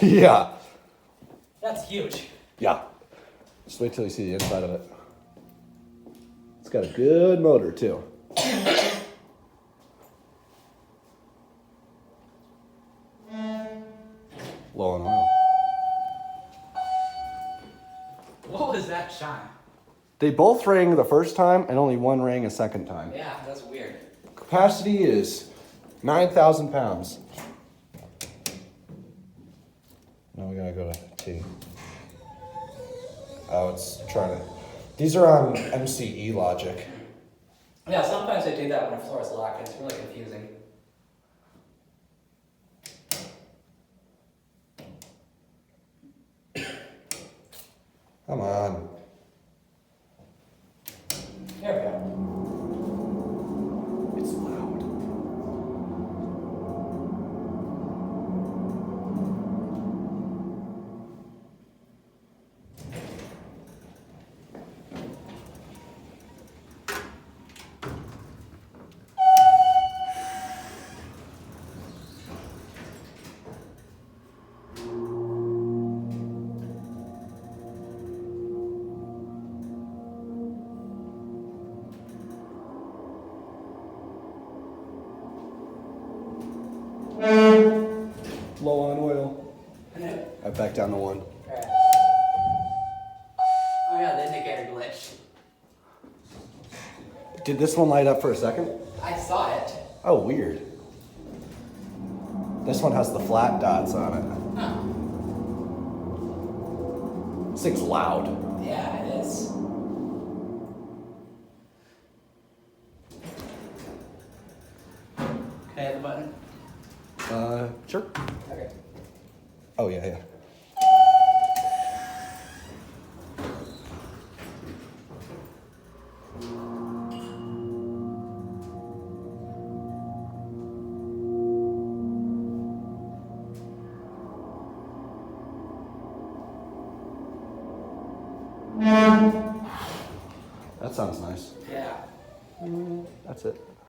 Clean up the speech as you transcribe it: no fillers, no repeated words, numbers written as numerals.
Yeah. That's huge. Yeah. Just wait till you see the inside of it. It's got a good motor too. Low on oil. What was that shine? They both rang the first time and only one rang a second time. Yeah, that's weird. Capacity is 9,000 pounds. Now we gotta go to T. Oh, it's trying to. These are on MCE logic. Yeah, sometimes they do that when a floor is locked. It's really confusing. Come on. There we go. It's loud. Low on oil. I back down to 1. Alright. Oh yeah, the indicator glitched. Did this one light up for a second? I saw it. Oh, weird. This one has the flat dots on it. Huh. This thing's loud. Yeah, it is. Can I hit the button? Sure. Okay. Oh, yeah, yeah. That sounds nice. Yeah. That's it.